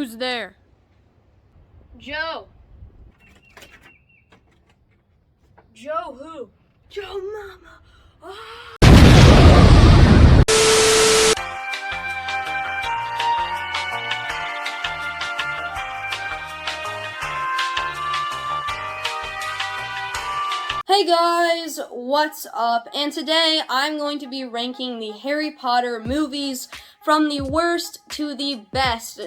Who's there? Joe. Joe who? Joe Mama. Ah. Hey guys, what's up? And today I'm going to be ranking the Harry Potter movies from the worst to the best.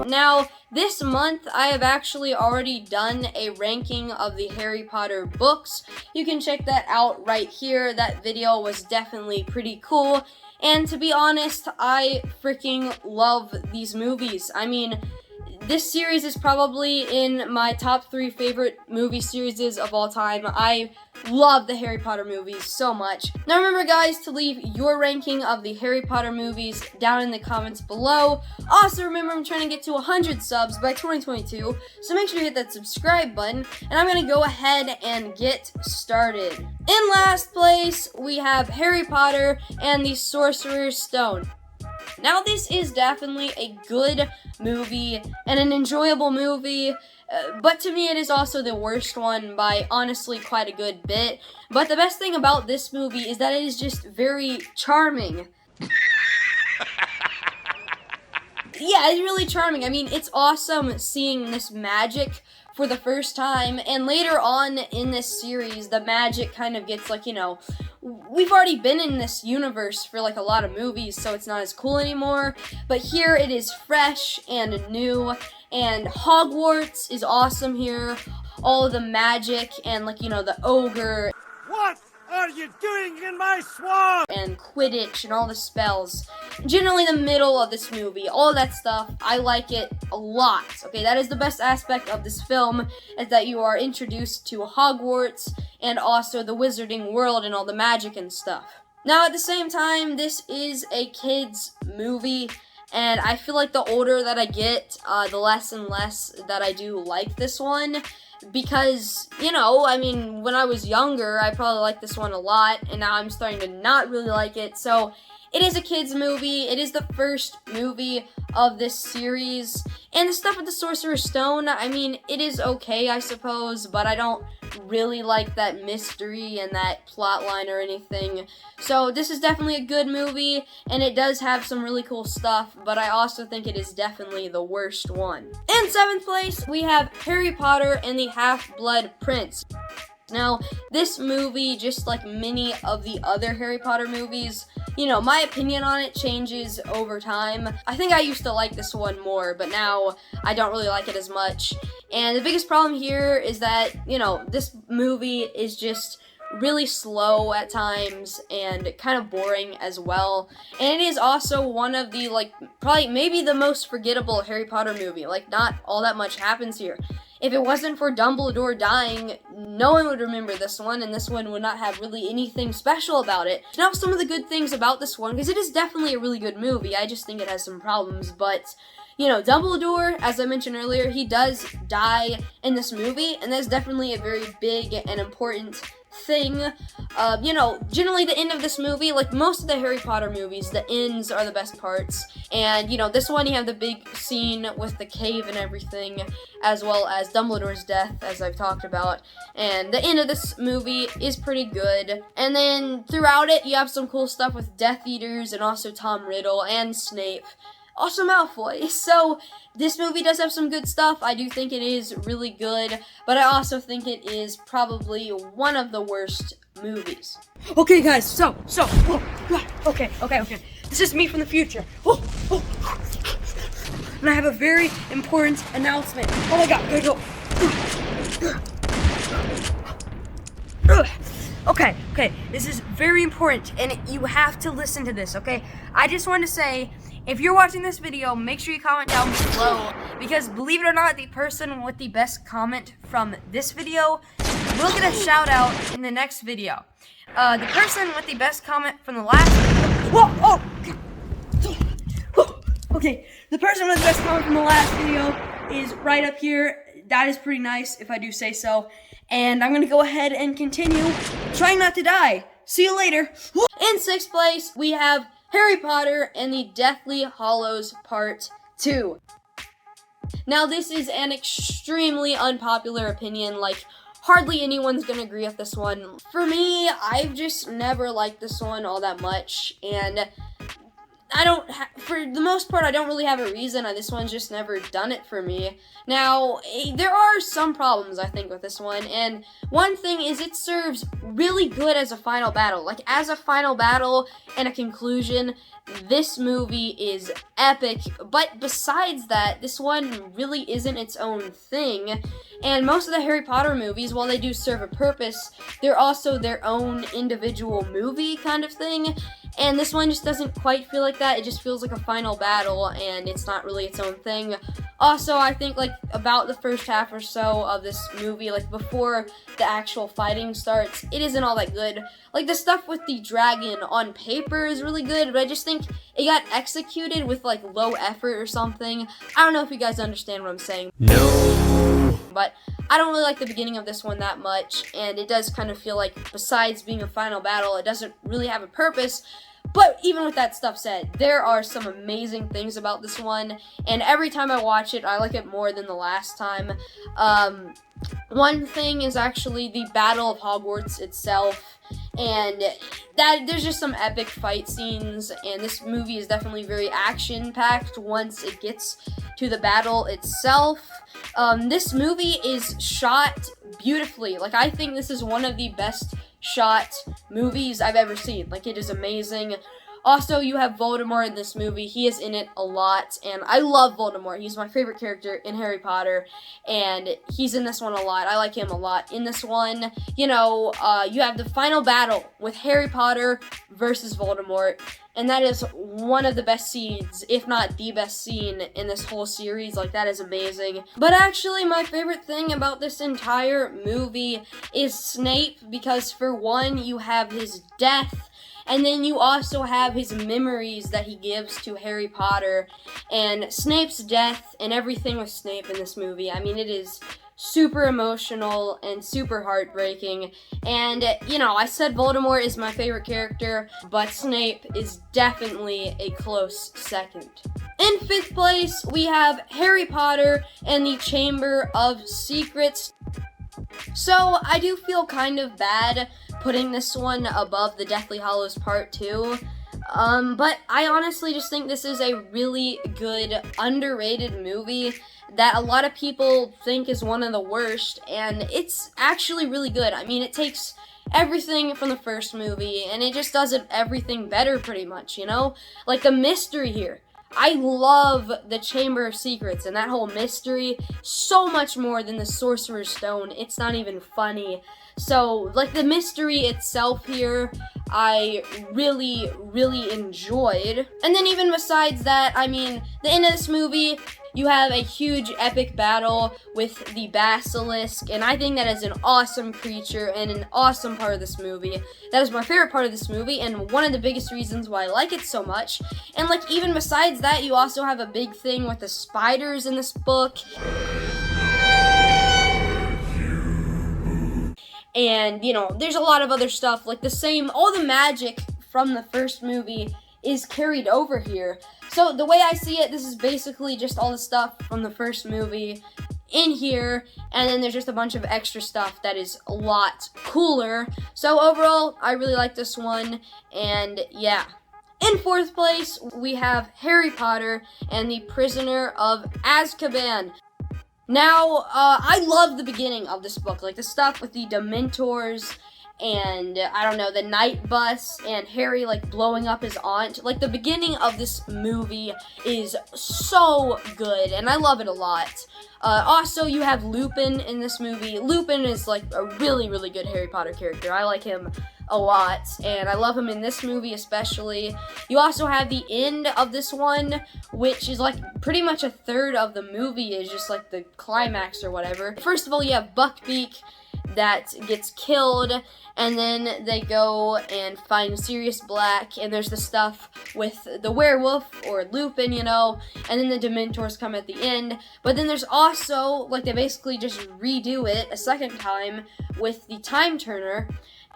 Now, this month I have actually already done a ranking of the Harry Potter books. You can check that out right here. That video was definitely pretty cool. And to be honest, I freaking love these movies. I mean, this series is probably in my top 3 favorite movie series of all time. I love the Harry Potter movies so much. Now remember guys to leave your ranking of the Harry Potter movies down in the comments below. Also remember I'm trying to get to 100 subs by 2022, so make sure you hit that subscribe button, and I'm going to go ahead and get started. In last place, we have Harry Potter and the Sorcerer's Stone. Now this is definitely a good movie and an enjoyable movie, but to me it is also the worst one by honestly quite a good bit. But the best thing about this movie is that it is just very charming. Yeah, it's really charming. I mean, it's awesome seeing this magic for the first time, and later on in this series, the magic kind of gets like, you know, we've already been in this universe for like a lot of movies, so it's not as cool anymore, but here it is fresh and new, and Hogwarts is awesome here. All of the magic and like, you know, the ogre. What are you doing in my swamp? And Quidditch and all the spells. Generally the middle of this movie, all of that stuff, I like it a lot. Okay, that is the best aspect of this film, is that you are introduced to Hogwarts and also the wizarding world and all the magic and stuff. Now at the same time, this is a kid's movie, and I feel like the older that I get, the less and less that I do like this one. Because, you know, I mean, when I was younger, I probably liked this one a lot, and now I'm starting to not really like it. So, it is a kid's movie. It is the first movie of this series. And the stuff with the Sorcerer's Stone, I mean, it is okay, I suppose, but I don't really like that mystery and that plot line or anything. So this is definitely a good movie, and it does have some really cool stuff, but I also think it is definitely the worst one. In 7th place, we have Harry Potter and the Half-Blood Prince. Now, this movie, just like many of the other Harry Potter movies, you know, my opinion on it changes over time. I think I used to like this one more, but now I don't really like it as much. And the biggest problem here is that, you know, this movie is just really slow at times and kind of boring as well. And it is also one of the, like, probably maybe the most forgettable Harry Potter movie. Like, not all that much happens here. If it wasn't for Dumbledore dying, no one would remember this one, and this one would not have really anything special about it. Now, some of the good things about this one, because it is definitely a really good movie, I just think it has some problems, but, you know, Dumbledore, as I mentioned earlier, he does die in this movie, and that's definitely a very big and important thing. You know, generally the end of this movie, like most of the Harry Potter movies, the ends are the best parts. And, you know, this one you have the big scene with the cave and everything, as well as Dumbledore's death, as I've talked about. And the end of this movie is pretty good. And then throughout it, you have some cool stuff with Death Eaters and also Tom Riddle and Snape. Also Malfoy. So this movie does have some good stuff. I do think it is really good, but I also think it is probably one of the worst movies. Okay guys, so, okay. This is me from the future. And I have a very important announcement. Oh my god, gotta go. Okay, this is very important, and you have to listen to this, okay? I just want to say, if you're watching this video, make sure you comment down below, because believe it or not, the person with the best comment from this video will get a shout out in the next video. The person with the best comment from the last video, okay, the person with the best comment from the last video is right up here. That is pretty nice, if I do say so. And I'm gonna go ahead and continue trying not to die. See you later. In 6th place, we have Harry Potter and the Deathly Hallows Part 2. Now, this is an extremely unpopular opinion, like, hardly anyone's gonna agree with this one. For me, I've just never liked this one all that much, and for the most part, I don't really have a reason. This one's just never done it for me. Now, there are some problems, I think, with this one, and one thing is it serves really good as a final battle. Like, as a final battle and a conclusion, this movie is epic, but besides that, this one really isn't its own thing, and most of the Harry Potter movies, while they do serve a purpose, they're also their own individual movie kind of thing, and this one just doesn't quite feel like that. It just feels like a final battle, and it's not really its own thing. Also, I think, like, about the first half or so of this movie, like, before the actual fighting starts, it isn't all that good. Like, the stuff with the dragon on paper is really good, but I just think it got executed with, like, low effort or something. I don't know if you guys understand what I'm saying. No. But I don't really like the beginning of this one that much, and it does kind of feel like, besides being a final battle, it doesn't really have a purpose. But even with that stuff said, there are some amazing things about this one, and every time I watch it, I like it more than the last time. One thing is actually the Battle of Hogwarts itself, and there's just some epic fight scenes, and this movie is definitely very action-packed once it gets to the battle itself. This movie is shot beautifully. Like, I think this is one of the best shot movies I've ever seen. Like, it is amazing. Also, you have Voldemort in this movie. He is in it a lot, and I love Voldemort. He's my favorite character in Harry Potter, and he's in this one a lot. I like him a lot. In this one, you have the final battle with Harry Potter versus Voldemort, and that is one of the best scenes, if not the best scene in this whole series. Like, that is amazing. But actually, my favorite thing about this entire movie is Snape, because for one, you have his death, and then you also have his memories that he gives to Harry Potter, and Snape's death and everything with Snape in this movie. I mean, it is super emotional and super heartbreaking, and, I said Voldemort is my favorite character, but Snape is definitely a close second. In 5th place, we have Harry Potter and the Chamber of Secrets. So, I do feel kind of bad putting this one above the Deathly Hallows Part 2, but I honestly just think this is a really good, underrated movie that a lot of people think is one of the worst, and it's actually really good. I mean, it takes everything from the first movie, and it just does everything better, pretty much, Like, the mystery here. I love the Chamber of Secrets and that whole mystery so much more than the Sorcerer's Stone. It's not even funny. So, like, the mystery itself here, I really, really enjoyed. And then even besides that, I mean, the end of this movie, you have a huge epic battle with the basilisk, and I think that is an awesome creature and an awesome part of this movie. That is my favorite part of this movie, and one of the biggest reasons why I like it so much. And, like, even besides that, you also have a big thing with the spiders in this book. And, there's a lot of other stuff, like all the magic from the first movie is carried over here. So the way I see it, this is basically just all the stuff from the first movie in here, and then there's just a bunch of extra stuff that is a lot cooler. So overall, I really like this one, and yeah. In 4th place, we have Harry Potter and the Prisoner of Azkaban. Now, I love the beginning of this book, like the stuff with the Dementors and, the night bus and Harry, like, blowing up his aunt. Like, the beginning of this movie is so good, and I love it a lot. Also, you have Lupin in this movie. Lupin is, like, a really, really good Harry Potter character. I like him a lot, and I love him in this movie especially. You also have the end of this one, which is, like, pretty much a third of the movie is just, like, the climax or whatever. First of all, you have Buckbeak that gets killed, and then they go and find Sirius Black, and there's the stuff with the werewolf, or Lupin, and then the Dementors come at the end. But then there's also, like, they basically just redo it a second time with the Time Turner,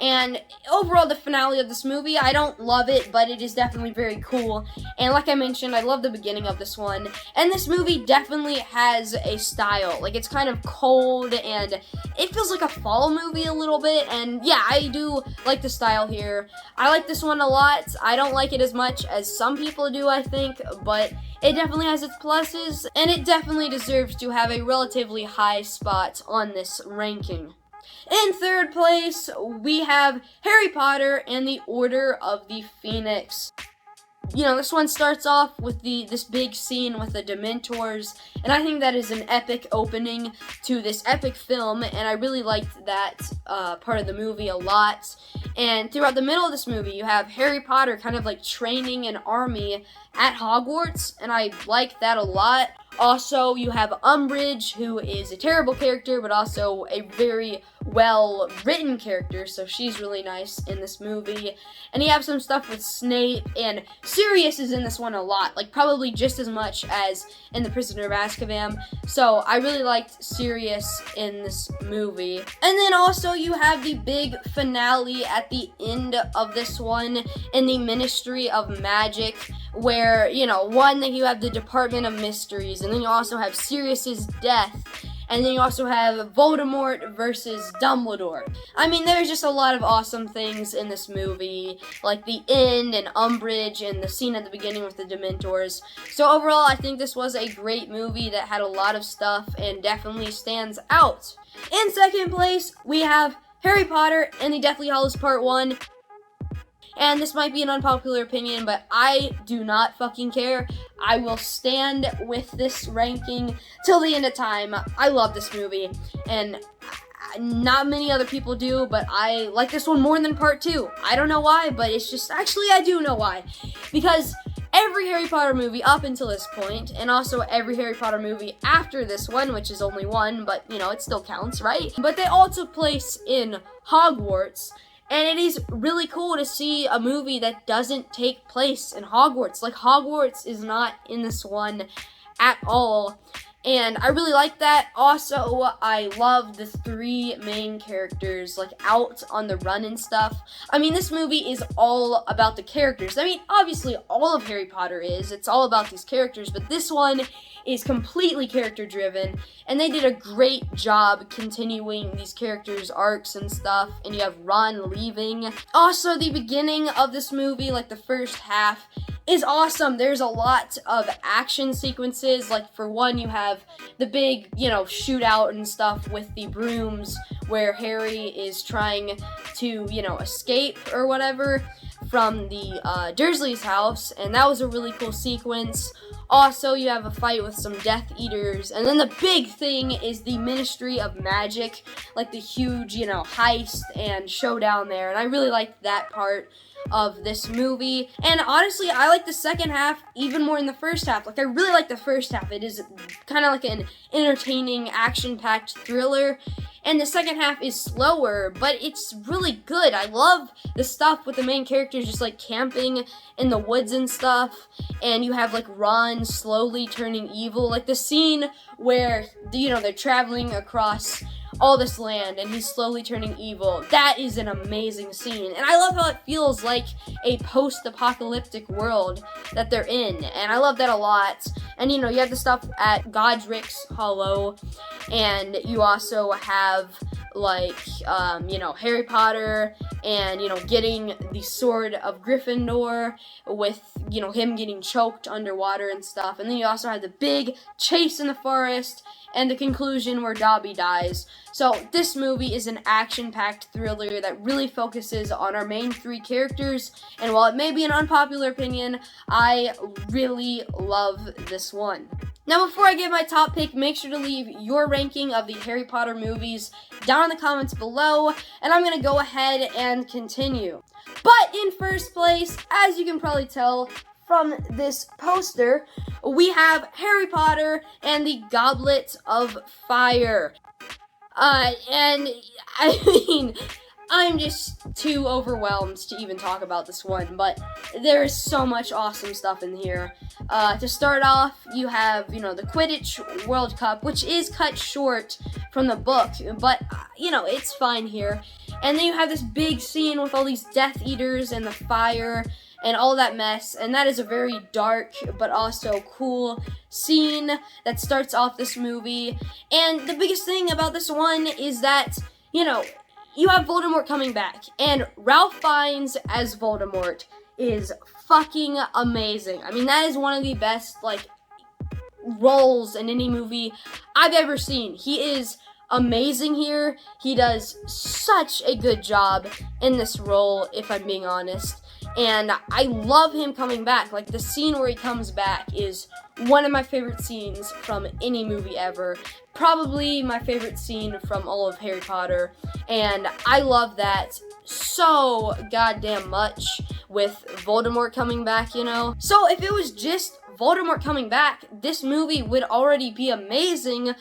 And overall, the finale of this movie, I don't love it, but it is definitely very cool. And like I mentioned, I love the beginning of this one. And this movie definitely has a style. Like, it's kind of cold, and it feels like a fall movie a little bit. And yeah, I do like the style here. I like this one a lot. I don't like it as much as some people do, I think, but it definitely has its pluses, and it definitely deserves to have a relatively high spot on this ranking. In third place, we have Harry Potter and the Order of the Phoenix. You know, this one starts off with this big scene with the Dementors, and I think that is an epic opening to this epic film, and I really liked that part of the movie a lot. And throughout the middle of this movie, you have Harry Potter kind of like training an army at Hogwarts, and I like that a lot. Also, you have Umbridge, who is a terrible character, but also a very well-written character, so she's really nice in this movie. And you have some stuff with Snape, and Sirius is in this one a lot, like probably just as much as in The Prisoner of Azkaban. So I really liked Sirius in this movie. And then also you have the big finale at the end of this one in the Ministry of Magic, where, you know, you have the Department of Mysteries, and then you also have Sirius's death, and then you also have Voldemort versus Dumbledore. I mean, there's just a lot of awesome things in this movie, like the end and Umbridge and the scene at the beginning with the Dementors. So overall, I think this was a great movie that had a lot of stuff and definitely stands out. In second place, we have Harry Potter and the Deathly Hallows Part 1. And this might be an unpopular opinion, but I do not fucking care. I will stand with this ranking till the end of time. I love this movie, and not many other people do, but I like this one more than Part 2. I don't know why, but it's just, actually I do know why. Because every Harry Potter movie up until this point, and also every Harry Potter movie after this one, which is only one, but you know, it still counts, right? But they all took place in Hogwarts. And it is really cool to see a movie that doesn't take place in Hogwarts. Like, Hogwarts is not in this one at all. And I really like that. Also, I love the three main characters, like, out on the run and stuff. I mean, this movie is all about the characters. I mean, obviously, all of Harry Potter is. It's all about these characters. But this one is completely character-driven. And they did a great job continuing these characters' arcs and stuff. And you have Ron leaving. Also, the beginning of this movie, like the first half, is awesome. There's a lot of action sequences. Like, for one, you have the big, you know, shootout and stuff with the brooms where Harry is trying to, you know, escape or whatever from the Dursley's house, and that was a really cool sequence. Also, you have a fight with some Death Eaters, and then the big thing is the Ministry of Magic, like the huge, you know, heist and showdown there, and I really liked that part of this movie. And honestly, I like the second half even more than the first half. Like, I really like the first half. It is kind of like an entertaining, action-packed thriller. And the second half is slower, but it's really good. I love the stuff with the main characters just like camping in the woods and stuff. And you have like Ron slowly turning evil. Like the scene where, you know, they're traveling across all this land and he's slowly turning evil. That is an amazing scene. And I love how it feels like a post-apocalyptic world that they're in. And I love that a lot. And, you know, you have the stuff at Godric's Hollow. And you also have, like, you know, Harry Potter and, you know, getting the Sword of Gryffindor with, you know, him getting choked underwater and stuff. And then you also have the big chase in the forest and the conclusion where Dobby dies. So this movie is an action-packed thriller that really focuses on our main three characters, and while it may be an unpopular opinion, I really love this one. Now, before I give my top pick, make sure to leave your ranking of the Harry Potter movies down in the comments below, and I'm going to go ahead and continue. But in first place, as you can probably tell from this poster, we have Harry Potter and the Goblet of Fire. And I mean, I'm just too overwhelmed to even talk about this one, but there is so much awesome stuff in here. To start off, you have, you know, the Quidditch World Cup, which is cut short from the book, but, you know, it's fine here. And then you have this big scene with all these Death Eaters and the fire and all that mess, and that is a very dark but also cool scene that starts off this movie. And the biggest thing about this one is that, you know, you have Voldemort coming back, and Ralph Fiennes as Voldemort is fucking amazing. I mean, that is one of the best, like, roles in any movie I've ever seen. He is amazing here. He does such a good job in this role, if I'm being honest. And I love him coming back. Like, the scene where he comes back is one of my favorite scenes from any movie ever. Probably my favorite scene from all of Harry Potter. And I love that so goddamn much with Voldemort coming back, you know? So if it was just Voldemort coming back, this movie would already be amazing.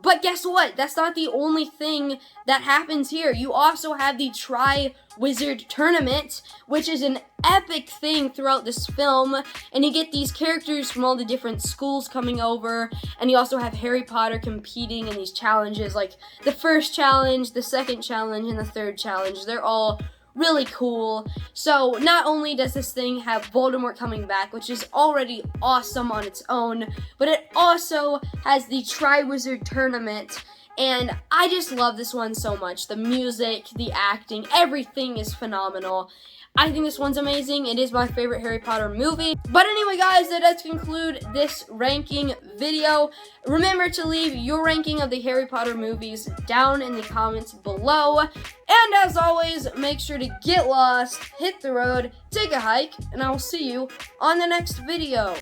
But guess what? That's not the only thing that happens here. You also have the Tri-Wizard Tournament, which is an epic thing throughout this film. And you get these characters from all the different schools coming over. And you also have Harry Potter competing in these challenges, like the first challenge, the second challenge, and the third challenge. They're all really cool. So not only does this thing have Voldemort coming back, which is already awesome on its own, but it also has the Tri-Wizard Tournament, and I just love this one so much. The music, the acting, everything is phenomenal. I think this one's amazing. It is my favorite Harry Potter movie. But anyway, guys, that does conclude this ranking video. Remember to leave your ranking of the Harry Potter movies down in the comments below. And as always, make sure to get lost, hit the road, take a hike, and I will see you on the next video.